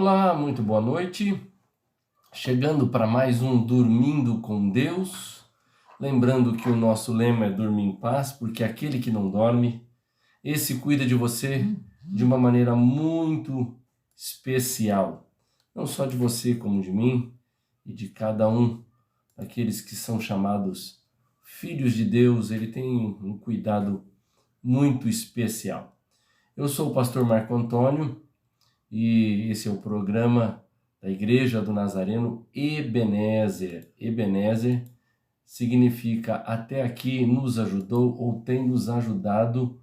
Olá, muito boa noite. Chegando para mais um Dormindo com Deus. Lembrando que o nosso lema é dormir em paz, porque aquele que não dorme, esse cuida de você de uma maneira muito especial. Não só de você, como de mim e de cada um daqueles que são chamados filhos de Deus. Ele tem um cuidado muito especial. Eu sou o pastor Marco Antônio e esse é o programa da Igreja do Nazareno Ebenezer. Ebenezer significa até aqui nos ajudou ou tem nos ajudado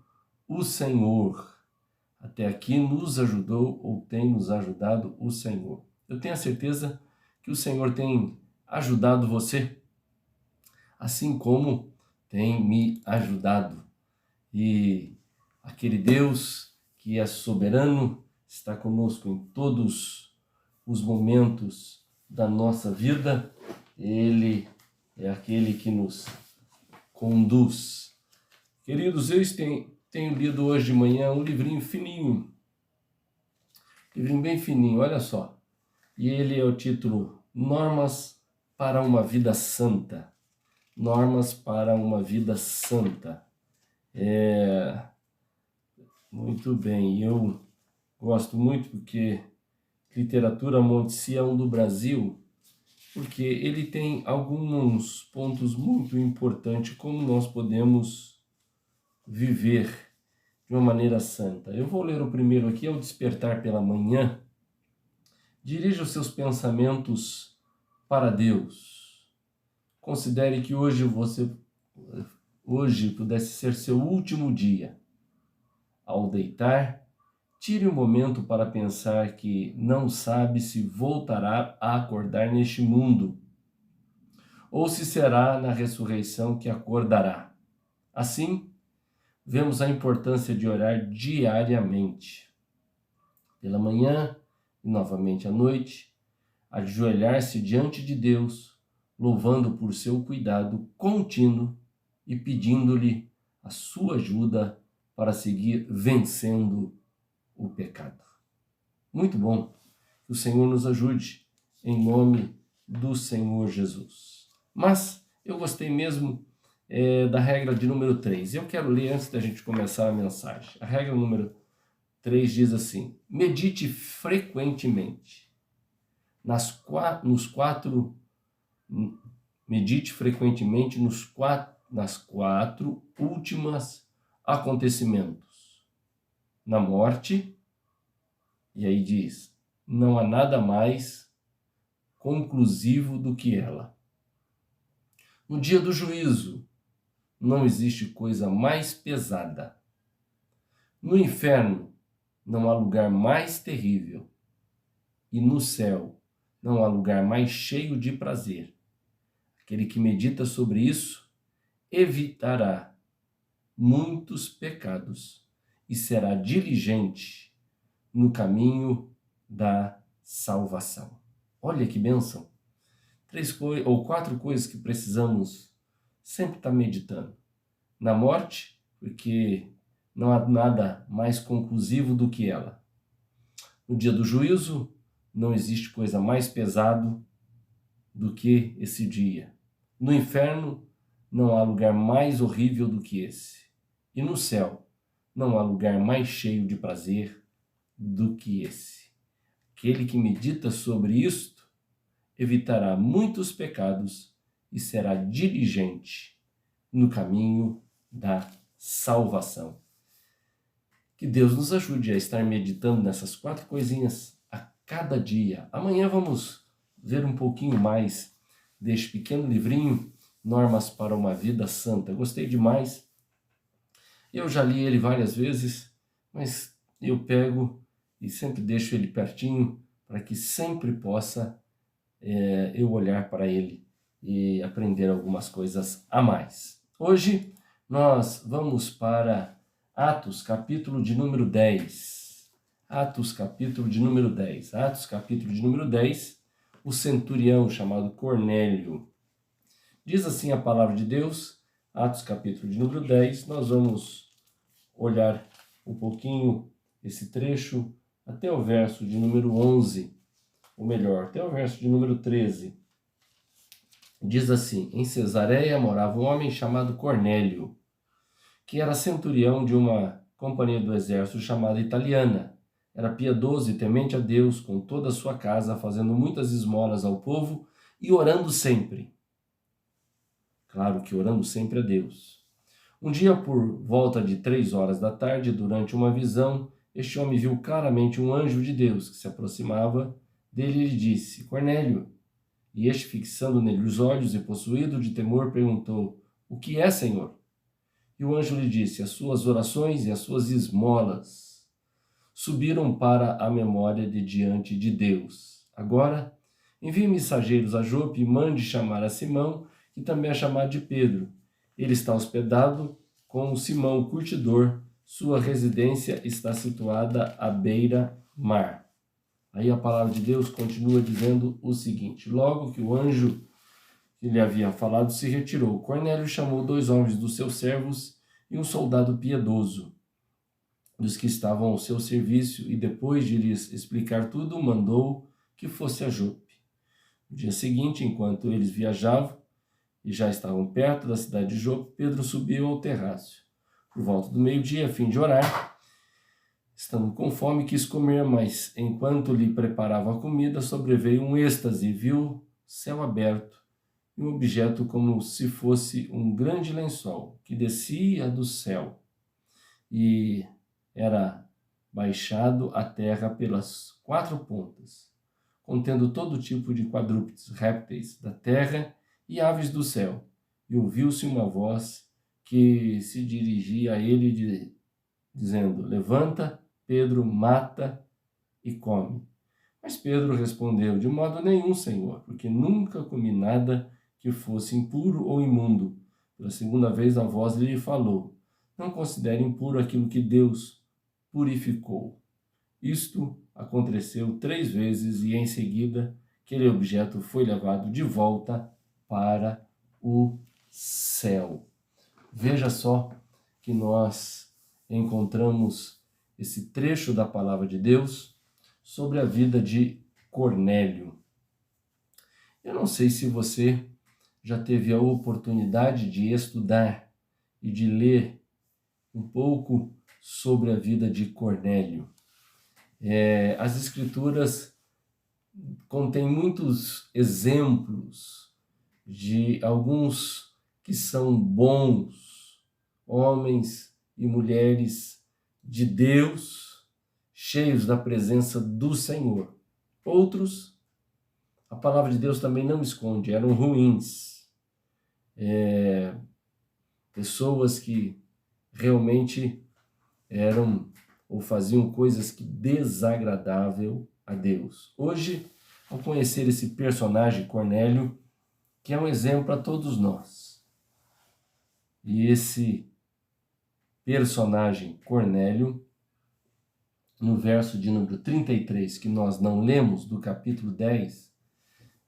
o Senhor. Até aqui nos ajudou ou tem nos ajudado o Senhor. Eu tenho a certeza que o Senhor tem ajudado você, assim como tem me ajudado. E aquele Deus que é soberano está conosco em todos os momentos da nossa vida. Ele é aquele que nos conduz. Queridos, eu tenho lido hoje de manhã um livrinho fininho, livrinho bem fininho, olha só. E ele é o título Normas para uma Vida Santa. Normas para uma Vida Santa. Muito bem, eu gosto muito porque Literatura Monte Sião do Brasil, porque ele tem alguns pontos muito importantes como nós podemos viver de uma maneira santa. Eu vou ler o primeiro aqui, ao despertar pela manhã, dirija os seus pensamentos para Deus. Considere que hoje pudesse ser seu último dia. Ao deitar, tire um momento para pensar que não sabe se voltará a acordar neste mundo, ou se será na ressurreição que acordará. Assim, vemos a importância de orar diariamente, pela manhã e novamente à noite, ajoelhar-se diante de Deus, louvando por seu cuidado contínuo e pedindo-lhe a sua ajuda para seguir vencendo o pecado. Muito bom. Que o Senhor nos ajude, em nome do Senhor Jesus. Mas eu gostei mesmo da regra de número 3. Eu quero ler antes da gente começar a mensagem. A regra número 3 diz assim: medite frequentemente medite frequentemente nas quatro últimas acontecimentos. Na morte, e aí diz, não há nada mais conclusivo do que ela. No dia do juízo, não existe coisa mais pesada. No inferno, não há lugar mais terrível. E no céu, não há lugar mais cheio de prazer. Aquele que medita sobre isso evitará muitos pecados e será diligente no caminho da salvação. Olha que bênção! 4 coisas que precisamos sempre estar meditando. Na morte, porque não há nada mais conclusivo do que ela. No dia do juízo, não existe coisa mais pesada do que esse dia. No inferno, não há lugar mais horrível do que esse. E no céu, não há lugar mais cheio de prazer do que esse. Aquele que medita sobre isto evitará muitos pecados e será diligente no caminho da salvação. Que Deus nos ajude a estar meditando nessas 4 coisinhas a cada dia. Amanhã vamos ver um pouquinho mais deste pequeno livrinho, Normas para uma Vida Santa. Gostei demais. Eu já li ele várias vezes, mas eu pego e sempre deixo ele pertinho para que sempre possa eu olhar para ele e aprender algumas coisas a mais. Hoje nós vamos para Atos, capítulo de número 10. Atos, capítulo de número 10. Atos, capítulo de número 10, o centurião chamado Cornélio. Diz assim a palavra de Deus, Atos, capítulo de número 10, nós vamos olhar um pouquinho esse trecho até o verso de número 11, ou melhor, até o verso de número 13. Diz assim: em Cesareia morava um homem chamado Cornélio, que era centurião de uma companhia do exército chamada Italiana. Era piedoso e temente a Deus com toda a sua casa, fazendo muitas esmolas ao povo e orando sempre. Claro que orando sempre a Deus. Um dia, por volta de 3 horas da tarde, durante uma visão, este homem viu claramente um anjo de Deus que se aproximava dele e lhe disse: Cornélio. E este, fixando nele os olhos e possuído de temor, perguntou: o que é, Senhor? E o anjo lhe disse: as suas orações e as suas esmolas subiram para a memória de diante de Deus. Agora, envie mensageiros a Jope e mande chamar a Simão, que também é chamado de Pedro. Ele está hospedado com Simão, o curtidor. Sua residência está situada à beira-mar. Aí a palavra de Deus continua dizendo o seguinte: logo que o anjo que lhe havia falado se retirou, Cornélio chamou 2 homens dos seus servos e um soldado piedoso, dos que estavam ao seu serviço, e depois de lhes explicar tudo, mandou que fosse a Jope. No dia seguinte, enquanto eles viajavam e já estavam perto da cidade de Jope, Pedro subiu ao terraço. Por volta do meio-dia, a fim de orar, estando com fome, quis comer, mas enquanto lhe preparava a comida, sobreveio um êxtase e viu céu aberto e um objeto como se fosse um grande lençol que descia do céu e era baixado à terra pelas 4 pontas, contendo todo tipo de quadrúpedes, répteis da terra e aves do céu. E ouviu-se uma voz que se dirigia a ele, dizendo: levanta, Pedro, mata e come. Mas Pedro respondeu: de modo nenhum, Senhor, porque nunca comi nada que fosse impuro ou imundo. Pela segunda vez a voz lhe falou: não considere impuro aquilo que Deus purificou. Isto aconteceu 3 vezes e em seguida aquele objeto foi levado de volta para o céu. Veja só que nós encontramos esse trecho da palavra de Deus sobre a vida de Cornélio. Eu não sei se você já teve a oportunidade de estudar e de ler um pouco sobre a vida de Cornélio. As Escrituras contêm muitos exemplos de alguns que são bons, homens e mulheres de Deus, cheios da presença do Senhor. Outros, a palavra de Deus também não esconde, eram ruins. Pessoas que realmente eram ou faziam coisas que desagradavam a Deus. Hoje, ao conhecer esse personagem, Cornélio, que é um exemplo para todos nós, e esse personagem, Cornélio, no verso de número 33, que nós não lemos, do capítulo 10,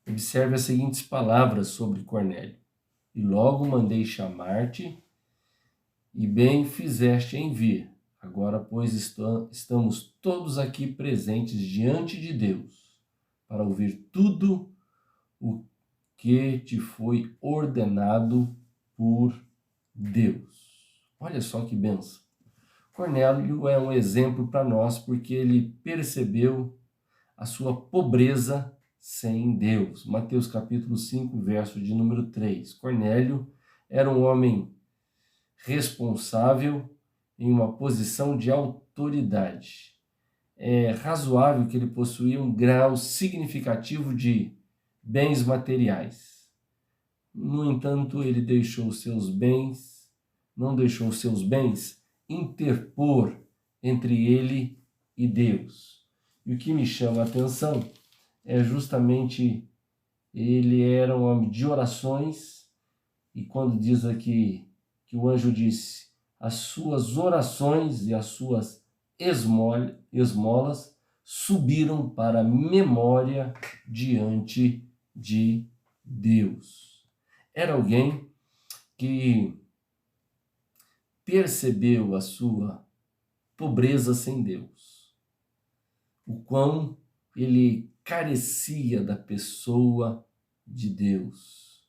observe as seguintes palavras sobre Cornélio: e logo mandei chamar-te, e bem fizeste em vir. Agora, pois, estamos todos aqui presentes diante de Deus, para ouvir tudo o que te foi ordenado por Deus. Olha só que bênção. Cornélio é um exemplo para nós, porque ele percebeu a sua pobreza sem Deus. Mateus capítulo 5, verso de número 3. Cornélio era um homem responsável em uma posição de autoridade. É razoável que ele possuía um grau significativo de bens materiais. No entanto, ele não deixou seus bens interpor entre ele e Deus. E o que me chama a atenção é justamente ele era um homem de orações, e quando diz aqui que o anjo disse: as suas orações e as suas esmolas subiram para a memória diante de Deus. Era alguém que percebeu a sua pobreza sem Deus. o quão ele carecia da pessoa de Deus.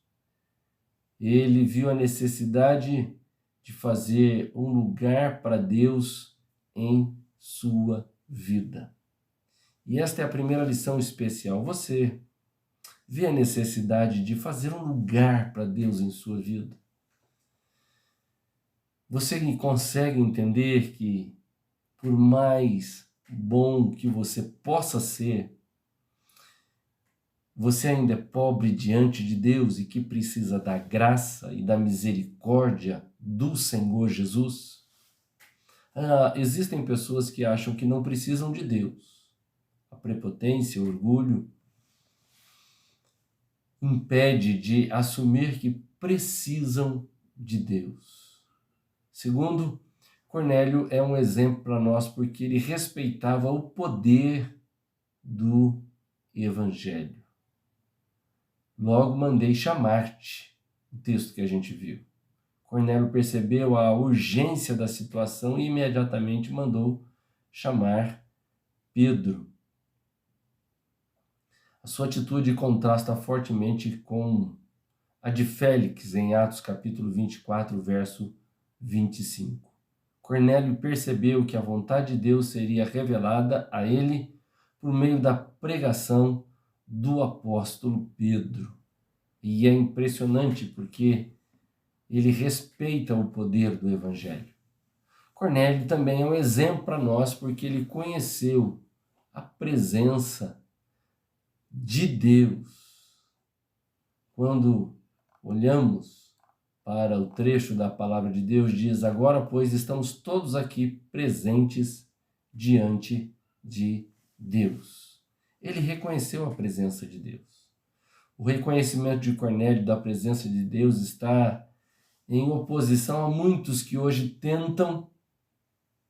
Ele viu a necessidade de fazer um lugar para Deus em sua vida. E esta é a primeira lição especial. Você vê a necessidade de fazer um lugar para Deus em sua vida? Você consegue entender que, por mais bom que você possa ser, você ainda é pobre diante de Deus e que precisa da graça e da misericórdia do Senhor Jesus? Existem pessoas que acham que não precisam de Deus. A prepotência, o orgulho impede de assumir que precisam de Deus. Segundo, Cornélio é um exemplo para nós porque ele respeitava o poder do Evangelho. Logo mandei chamar-te, o texto que a gente viu. Cornélio percebeu a urgência da situação e imediatamente mandou chamar Pedro. A sua atitude contrasta fortemente com a de Félix em Atos capítulo 24, verso 25. Cornélio percebeu que a vontade de Deus seria revelada a ele por meio da pregação do apóstolo Pedro. E é impressionante porque ele respeita o poder do Evangelho. Cornélio também é um exemplo para nós porque ele conheceu a presença de Deus. Quando olhamos para o trecho da palavra de Deus, diz: agora, pois, estamos todos aqui presentes diante de Deus. Ele reconheceu a presença de Deus. O reconhecimento de Cornélio da presença de Deus está em oposição a muitos que hoje tentam,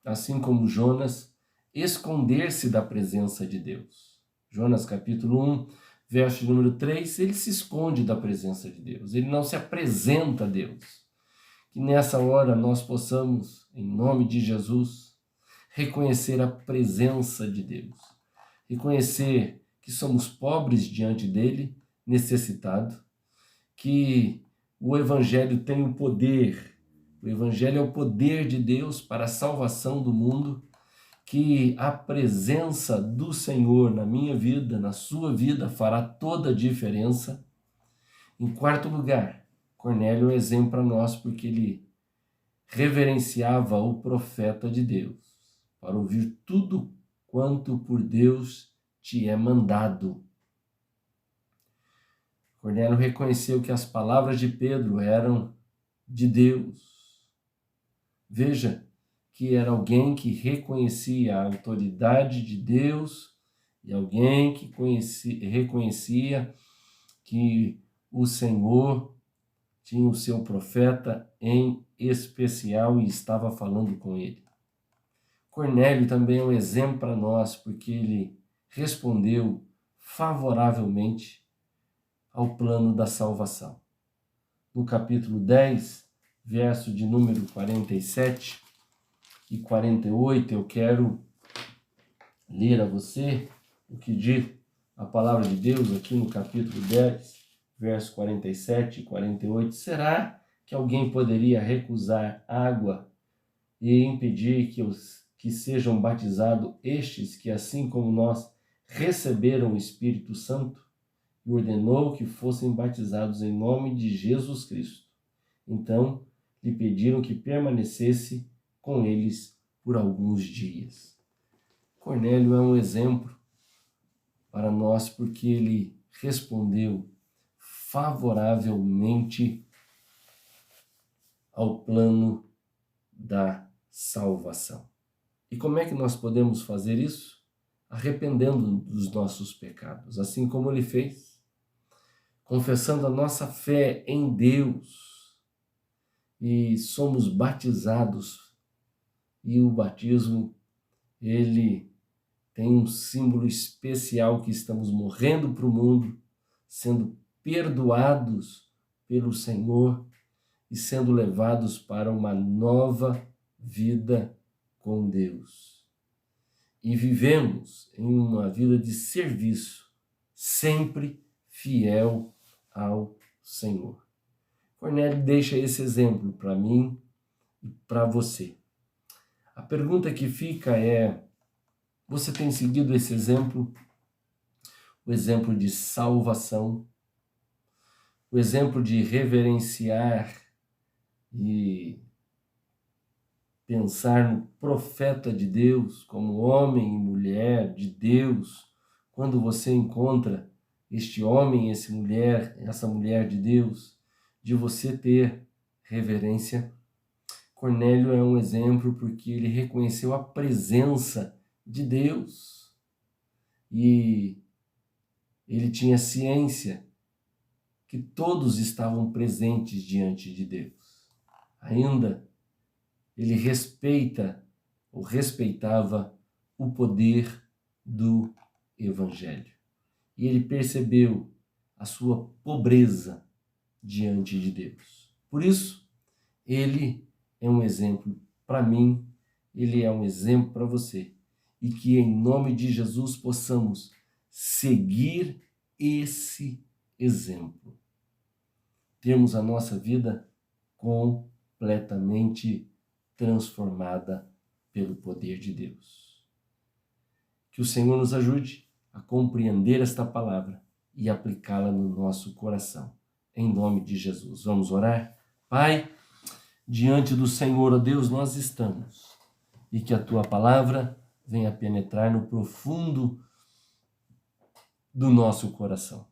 assim como Jonas, esconder-se da presença de Deus. Jonas capítulo 1, verso número 3, ele se esconde da presença de Deus, ele não se apresenta a Deus. Que nessa hora nós possamos, em nome de Jesus, reconhecer a presença de Deus, reconhecer que somos pobres diante dele, necessitado, que o Evangelho tem o poder, o Evangelho é o poder de Deus para a salvação do mundo, que a presença do Senhor na minha vida, na sua vida, fará toda a diferença. Em quarto lugar, Cornélio é um exemplo para nós porque ele reverenciava o profeta de Deus, para ouvir tudo quanto por Deus te é mandado. Cornélio reconheceu que as palavras de Pedro eram de Deus. Veja que era alguém que reconhecia a autoridade de Deus e alguém que reconhecia que o Senhor tinha o seu profeta em especial e estava falando com ele. Cornélio também é um exemplo para nós porque ele respondeu favoravelmente ao plano da salvação. No capítulo 10, verso de número 47 e 48, eu quero ler a você o que diz a palavra de Deus aqui no capítulo 10, verso 47 e 48. Será que alguém poderia recusar água e impedir que sejam batizados estes que, assim como nós, receberam o Espírito Santo? E ordenou que fossem batizados em nome de Jesus Cristo. Então, lhe pediram que permanecesse com eles por alguns dias. Cornélio é um exemplo para nós porque ele respondeu favoravelmente ao plano da salvação. E como é que nós podemos fazer isso? Arrependendo dos nossos pecados, assim como ele fez, confessando a nossa fé em Deus, e somos batizados. E o batismo, ele tem um símbolo especial que estamos morrendo para o mundo, sendo perdoados pelo Senhor e sendo levados para uma nova vida com Deus. e vivemos em uma vida de serviço, sempre fiel ao Senhor. Cornélio deixa esse exemplo para mim e para você. A pergunta que fica é: você tem seguido esse exemplo? O exemplo de salvação, o exemplo de reverenciar e pensar no profeta de Deus como homem e mulher de Deus. Quando você encontra este homem, essa mulher de Deus, de você ter reverência. Cornélio é um exemplo porque ele reconheceu a presença de Deus e ele tinha ciência que todos estavam presentes diante de Deus. Ainda ele respeitava o poder do Evangelho. E ele percebeu a sua pobreza diante de Deus. Por isso, ele é um exemplo para mim, ele é um exemplo para você. E que em nome de Jesus possamos seguir esse exemplo. Termos a nossa vida completamente transformada pelo poder de Deus. Que o Senhor nos ajude a compreender esta palavra e aplicá-la no nosso coração. Em nome de Jesus. Vamos orar? Pai, diante do Senhor, ó Deus, nós estamos. E que a Tua palavra venha penetrar no profundo do nosso coração.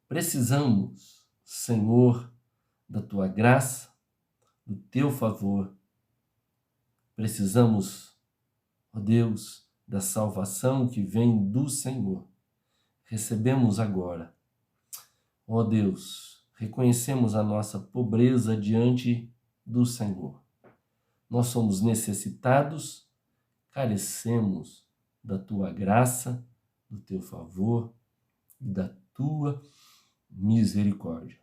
Precisamos, Senhor, da Tua graça, do Teu favor. Precisamos, ó Deus, da salvação que vem do Senhor. Recebemos agora. Ó Deus, reconhecemos a nossa pobreza diante do Senhor. Nós somos necessitados, carecemos da Tua graça, do Teu favor e da Tua misericórdia.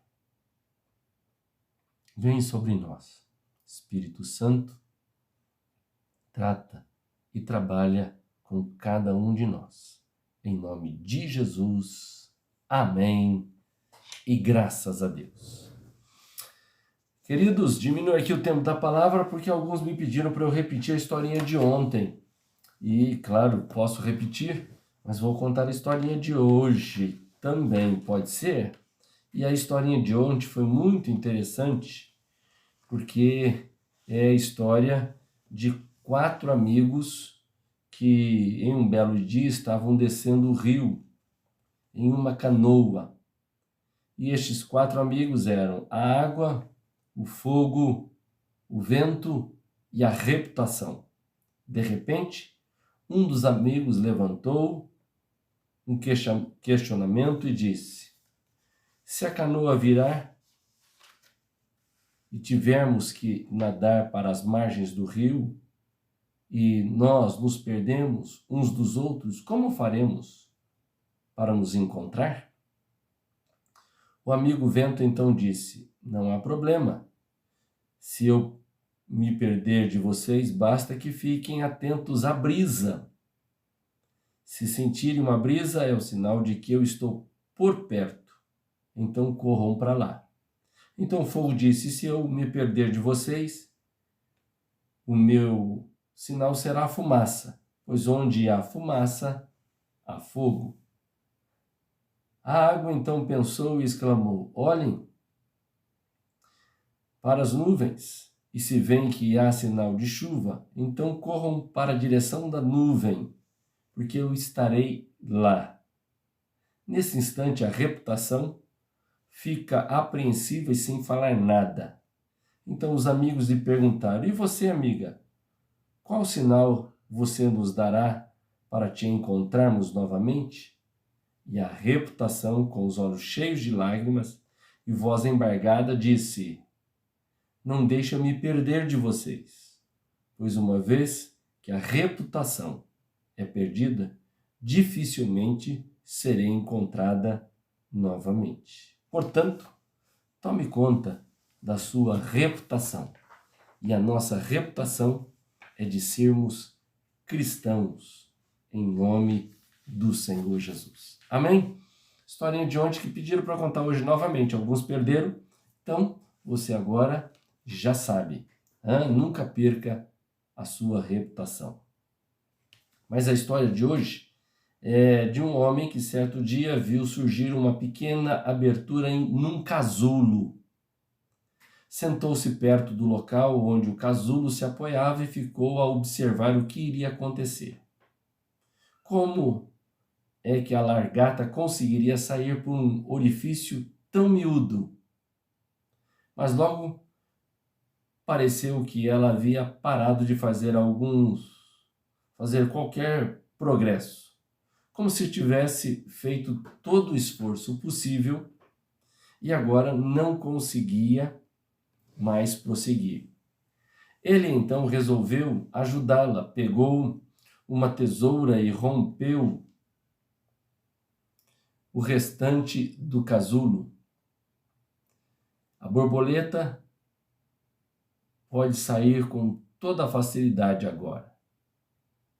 Vem sobre nós, Espírito Santo, trata e trabalha com cada um de nós. Em nome de Jesus, amém e graças a Deus. Queridos, diminui aqui o tempo da palavra porque alguns me pediram para eu repetir a historinha de ontem. E, claro, posso repetir, mas vou contar a historinha de hoje também, pode ser? E a historinha de ontem foi muito interessante porque é a história de 4 amigos que em um belo dia estavam descendo o rio em uma canoa. E estes 4 amigos eram a água, o fogo, o vento e a reputação. De repente, um dos amigos levantou um questionamento e disse: se a canoa virar e tivermos que nadar para as margens do rio e nós nos perdemos uns dos outros, como faremos para nos encontrar? O amigo vento então disse: não há problema. Se eu me perder de vocês, basta que fiquem atentos à brisa. Se sentirem uma brisa, é o sinal de que eu estou por perto. Então corram para lá. Então o fogo disse: se eu me perder de vocês, o meu sinal será a fumaça, pois onde há fumaça, há fogo. A água então pensou e exclamou: olhem para as nuvens, e se veem que há sinal de chuva, então corram para a direção da nuvem, porque eu estarei lá. Nesse instante, a reputação fica apreensiva e sem falar nada. Então os amigos lhe perguntaram: e você, amiga, qual sinal você nos dará para te encontrarmos novamente? E a reputação, com os olhos cheios de lágrimas e voz embargada, disse: não deixa eu me perder de vocês, pois uma vez que a reputação é perdida, dificilmente serei encontrada novamente. Portanto, tome conta da sua reputação. E a nossa reputação é de sermos cristãos, em nome do Senhor Jesus. Amém? Historinha de ontem que pediram para contar hoje novamente. Alguns perderam, então você agora já sabe. Nunca perca a sua reputação. Mas a história de hoje é de um homem que certo dia viu surgir uma pequena abertura num casulo. Sentou-se perto do local onde o casulo se apoiava e ficou a observar o que iria acontecer. Como é que a largata conseguiria sair por um orifício tão miúdo? Mas logo pareceu que ela havia parado de fazer qualquer progresso, como se tivesse feito todo o esforço possível e agora não conseguia mais prosseguir. Ele então resolveu ajudá-la, pegou uma tesoura e rompeu o restante do casulo. A borboleta pode sair com toda facilidade agora,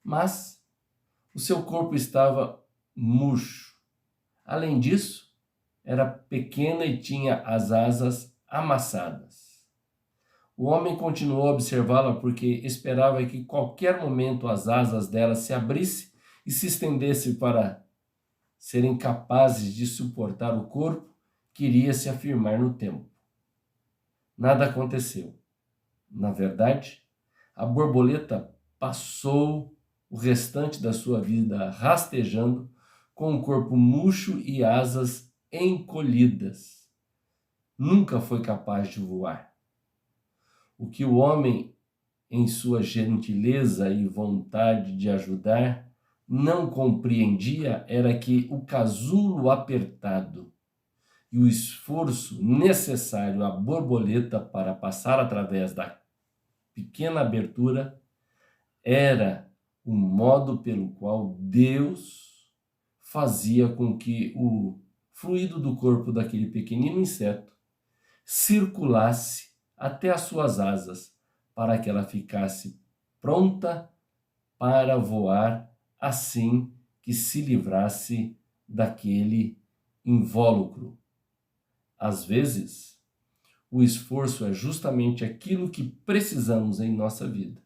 mas o seu corpo estava murcho. Além disso, era pequena e tinha as asas amassadas. O homem continuou a observá-la porque esperava que qualquer momento as asas dela se abrissem e se estendessem para serem capazes de suportar o corpo que iria se afirmar no tempo. Nada aconteceu. Na verdade, a borboleta passou o restante da sua vida rastejando com o corpo murcho e asas encolhidas. Nunca foi capaz de voar. O que o homem, em sua gentileza e vontade de ajudar, não compreendia era que o casulo apertado e o esforço necessário à borboleta para passar através da pequena abertura era o modo pelo qual Deus fazia com que o fluido do corpo daquele pequenino inseto circulasse até as suas asas, para que ela ficasse pronta para voar assim que se livrasse daquele invólucro. Às vezes, o esforço é justamente aquilo que precisamos em nossa vida.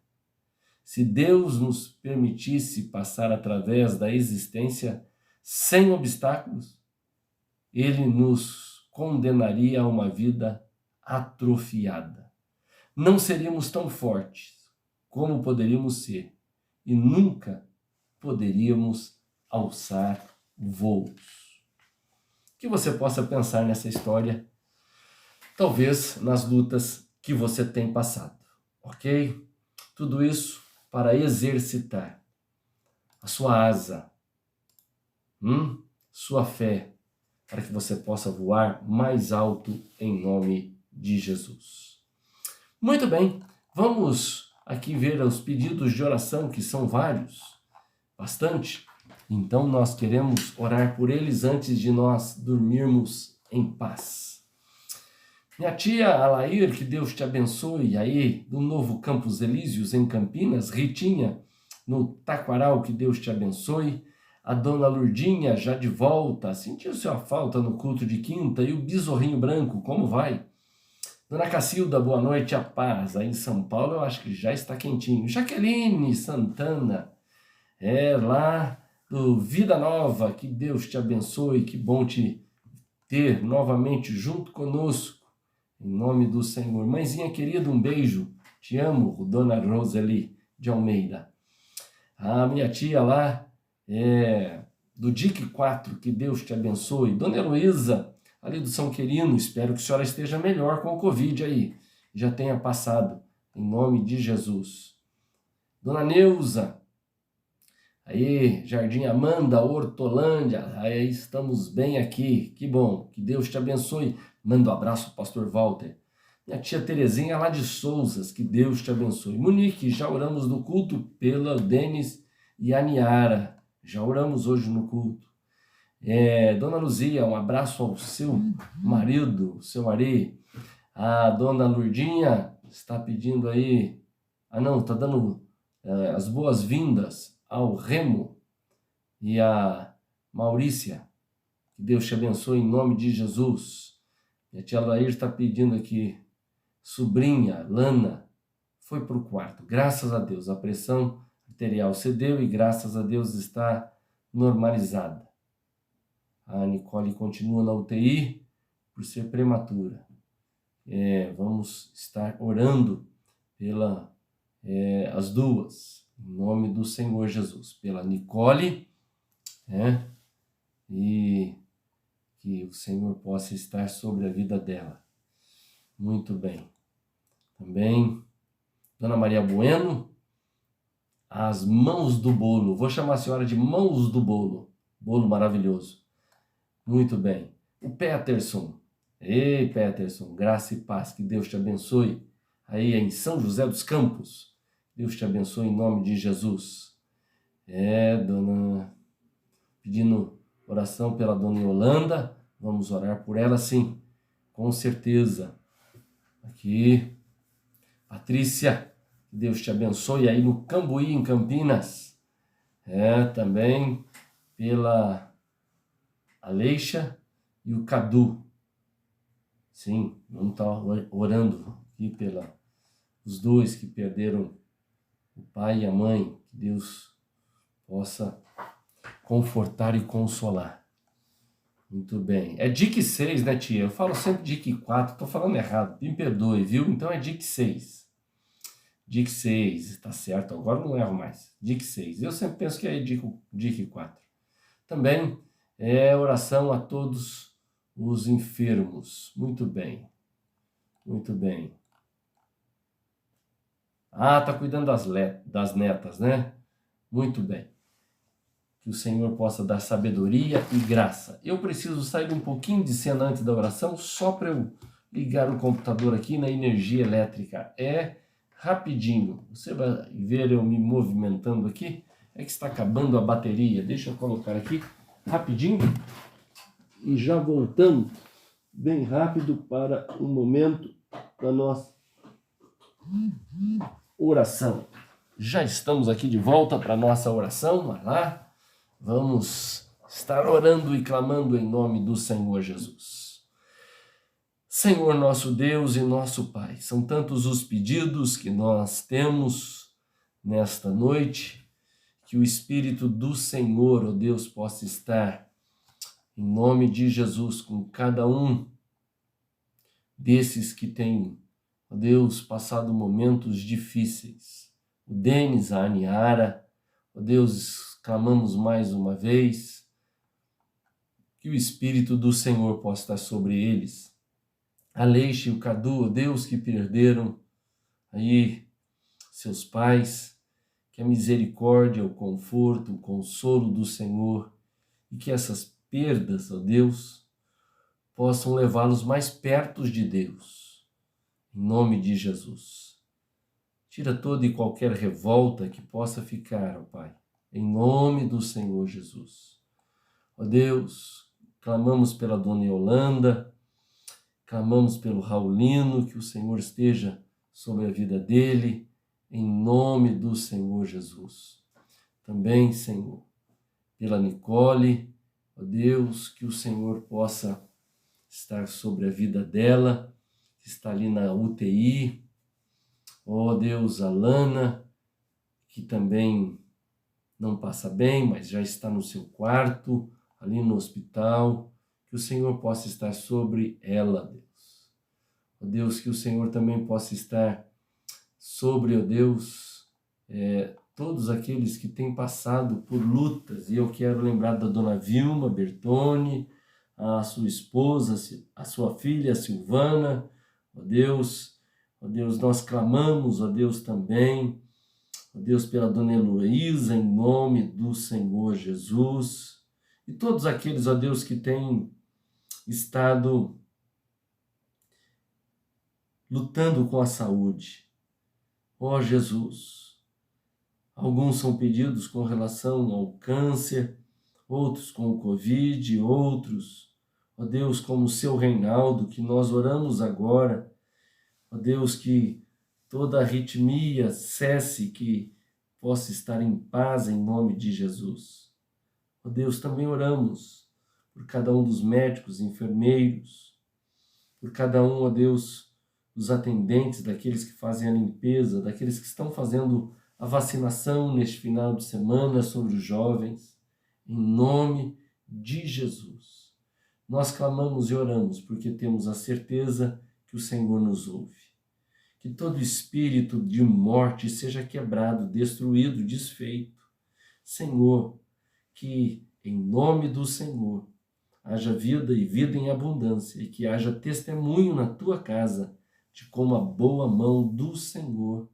Se Deus nos permitisse passar através da existência sem obstáculos, Ele nos condenaria a uma vida atrofiada. Não seríamos tão fortes como poderíamos ser e nunca poderíamos alçar voos. Que você possa pensar nessa história, talvez nas lutas que você tem passado, ok? Tudo isso para exercitar a sua asa, sua fé, para que você possa voar mais alto em nome de Jesus. Muito bem, vamos aqui ver os pedidos de oração, que são vários, bastante. Então nós queremos orar por eles antes de nós dormirmos em paz. Minha tia Alair, que Deus te abençoe, aí do Novo Campos Elíseos, em Campinas. Ritinha, no Taquaral, que Deus te abençoe. A dona Lurdinha, já de volta, sentiu sua falta no culto de quinta. E o Besorrinho Branco, como vai? Dona Cacilda, boa noite, a paz. Aí em São Paulo eu acho que já está quentinho. Jaqueline Santana, lá do Vida Nova, que Deus te abençoe, que bom te ter novamente junto conosco, em nome do Senhor. Mãezinha querida, um beijo, te amo, Dona Roseli de Almeida. A minha tia lá, do DIC 4, que Deus te abençoe. Dona Heloísa, ali do São Quirino, espero que a senhora esteja melhor com o Covid aí, já tenha passado, em nome de Jesus. Dona Neuza, aí, Jardim Amanda, Hortolândia, aí estamos bem aqui, que bom, que Deus te abençoe. Manda um abraço, pastor Walter. Minha tia Terezinha lá de Souzas, que Deus te abençoe. Monique, já oramos no culto pela Denis e a Niara, já oramos hoje no culto. Dona Luzia, um abraço ao seu marido, seu Ari. A dona Lurdinha está pedindo aí, não, está dando as boas-vindas ao Remo e a Maurícia. Que Deus te abençoe em nome de Jesus. E a tia Lair está pedindo aqui, sobrinha Lana foi para o quarto. Graças a Deus, a pressão arterial cedeu e graças a Deus está normalizada. A Nicole continua na UTI por ser prematura. Vamos estar orando pela as duas, em nome do Senhor Jesus, pela Nicole, e que o Senhor possa estar sobre a vida dela. Muito bem. Também, Dona Maria Bueno, as mãos do bolo. Vou chamar a senhora de mãos do bolo. Bolo maravilhoso. Muito bem. O Peterson. Ei, Peterson, graça e paz. Que Deus te abençoe. Aí em São José dos Campos. Deus te abençoe em nome de Jesus. Dona... Pedindo oração pela Dona Yolanda. Vamos orar por ela, sim. Com certeza. Aqui. Patrícia, que Deus te abençoe aí no Cambuí, em Campinas. Também pela Aleixa e o Cadu. Sim, vamos estar orando aqui pela os dois que perderam o pai e a mãe. Que Deus possa confortar e consolar. Muito bem. É DIC 6, né, tia? Eu falo sempre DIC 4, tô falando errado. Me perdoe, viu? Então é DIC 6. DIC 6, tá certo. Agora não erro mais. DIC 6. Eu sempre penso que é DIC 4. Também oração a todos os enfermos. Muito bem. Muito bem. Tá cuidando das netas, né? Muito bem. Que o Senhor possa dar sabedoria e graça. Eu preciso sair um pouquinho de cena antes da oração, só para eu ligar o computador aqui na energia elétrica. Rapidinho. Você vai ver eu me movimentando aqui. É que está acabando a bateria. Deixa eu colocar aqui rapidinho. E já voltamos bem rápido para o momento da nossa oração. Já estamos aqui de volta para a nossa oração. Vai lá. Vamos estar orando e clamando em nome do Senhor Jesus. Senhor nosso Deus e nosso Pai, são tantos os pedidos que nós temos nesta noite, que o Espírito do Senhor, ó Deus, possa estar em nome de Jesus com cada um desses que têm, ó Deus, passado momentos difíceis. O Denis, a Aniara, ó Deus, clamamos mais uma vez que o Espírito do Senhor possa estar sobre eles. A Leixe e o Cadu, ó Deus, que perderam aí seus pais, que a misericórdia, o conforto, o consolo do Senhor e que essas perdas, ó Deus, possam levá-los mais perto de Deus. Em nome de Jesus. Tira toda e qualquer revolta que possa ficar, ó Pai. Em nome do Senhor Jesus. Ó Deus, clamamos pela Dona Yolanda, clamamos pelo Raulino, que o Senhor esteja sobre a vida dele, em nome do Senhor Jesus. Também, Senhor, pela Nicole, ó Deus, que o Senhor possa estar sobre a vida dela, que está ali na UTI. Ó Deus, a Lana, que também não passa bem, mas já está no seu quarto, ali no hospital, que o Senhor possa estar sobre ela, Deus. Ó Deus, que o Senhor também possa estar sobre, ó Deus, todos aqueles que têm passado por lutas, e eu quero lembrar da Dona Vilma Bertoni, a sua esposa, a sua filha Silvana, ó Deus, nós clamamos, ó Deus, também, ó Deus, pela Dona Heloísa, em nome do Senhor Jesus. E todos aqueles, ó Deus, que têm estado lutando com a saúde. Ó Jesus, alguns são pedidos com relação ao câncer, outros com o Covid, outros, ó Deus, como o seu Reinaldo, que nós oramos agora. Ó Deus, que toda arritmia cesse, que possa estar em paz em nome de Jesus. Ó Deus, também oramos por cada um dos médicos, enfermeiros, por cada um, ó Deus, dos atendentes, daqueles que fazem a limpeza, daqueles que estão fazendo a vacinação neste final de semana sobre os jovens, em nome de Jesus. Nós clamamos e oramos porque temos a certeza que o Senhor nos ouve. Que todo espírito de morte seja quebrado, destruído, desfeito. Senhor, que em nome do Senhor haja vida e vida em abundância e que haja testemunho na tua casa de como a boa mão do Senhor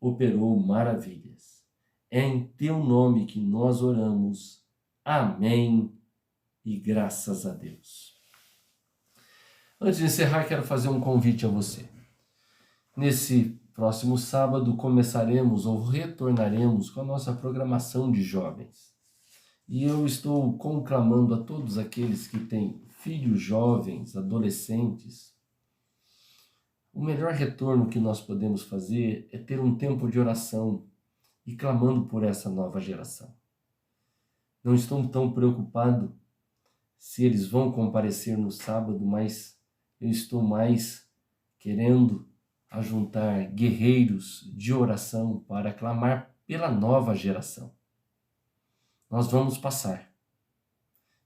operou maravilhas. É em teu nome que nós oramos. Amém e graças a Deus. Antes de encerrar, quero fazer um convite a você. Nesse próximo sábado começaremos ou retornaremos com a nossa programação de jovens. E eu estou conclamando a todos aqueles que têm filhos jovens, adolescentes. O melhor retorno que nós podemos fazer é ter um tempo de oração e clamando por essa nova geração. Não estou tão preocupado se eles vão comparecer no sábado, mas eu estou mais querendo ajuntar guerreiros de oração para clamar pela nova geração. Nós vamos passar.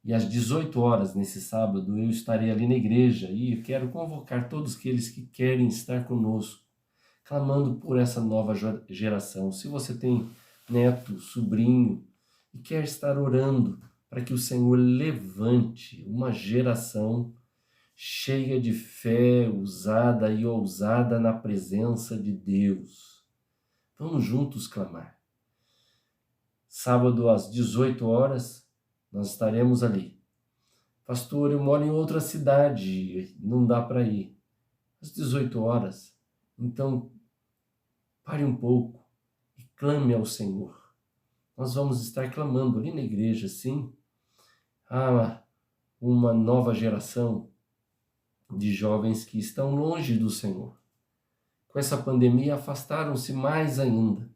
E às 18 horas nesse sábado eu estarei ali na igreja e eu quero convocar todos aqueles que querem estar conosco, clamando por essa nova geração. Se você tem neto, sobrinho e quer estar orando para que o Senhor levante uma geração cheia de fé, usada e ousada na presença de Deus. Vamos juntos clamar. Sábado às 18 horas, nós estaremos ali. Pastor, eu moro em outra cidade, não dá para ir. Às 18 horas, então pare um pouco e clame ao Senhor. Nós vamos estar clamando ali na igreja, sim. Há uma nova geração de jovens que estão longe do Senhor. Com essa pandemia, afastaram-se mais ainda,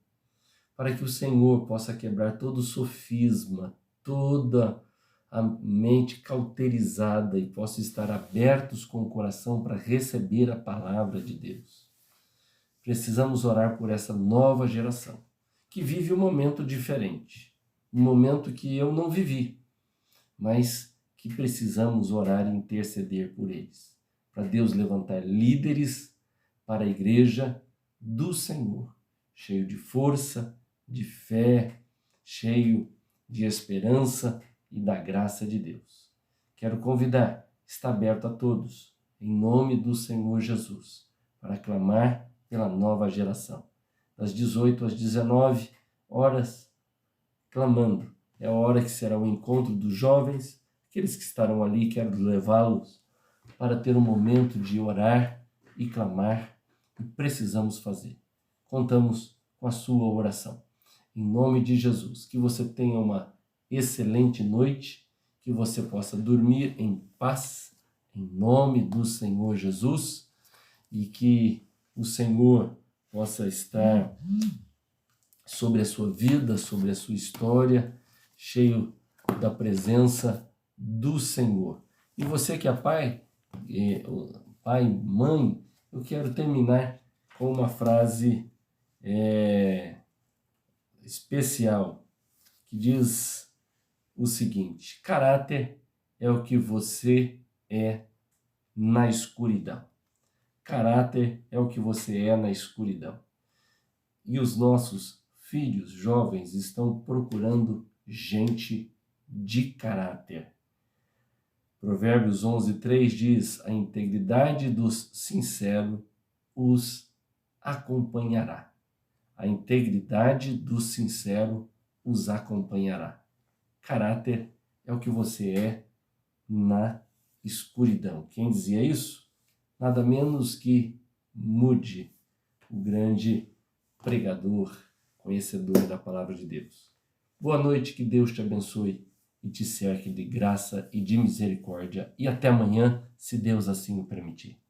para que o Senhor possa quebrar todo o sofisma, toda a mente cauterizada e possa estar abertos com o coração para receber a palavra de Deus. Precisamos orar por essa nova geração, que vive um momento diferente, um momento que eu não vivi, mas que precisamos orar e interceder por eles, para Deus levantar líderes para a igreja do Senhor, cheio de força, de fé, cheio de esperança e da graça de Deus. Quero convidar, está aberto a todos, em nome do Senhor Jesus, para clamar pela nova geração. Das 18 às 19 horas, clamando. É a hora que será o encontro dos jovens, aqueles que estarão ali, quero levá-los para ter um momento de orar e clamar, e precisamos fazer. Contamos com a sua oração. Em nome de Jesus, que você tenha uma excelente noite, que você possa dormir em paz, em nome do Senhor Jesus, e que o Senhor possa estar sobre a sua vida, sobre a sua história, cheio da presença do Senhor. E você que é pai, mãe, eu quero terminar com uma frase especial, que diz o seguinte: caráter é o que você é na escuridão. Caráter é o que você é na escuridão. E os nossos filhos jovens estão procurando gente de caráter. Provérbios 11:3 diz: a integridade dos sinceros os acompanhará. A integridade do sincero os acompanhará. Caráter é o que você é na escuridão. Quem dizia isso? Nada menos que Moody, o grande pregador, conhecedor da palavra de Deus. Boa noite, que Deus te abençoe e te cerque de graça e de misericórdia. E até amanhã, se Deus assim o permitir.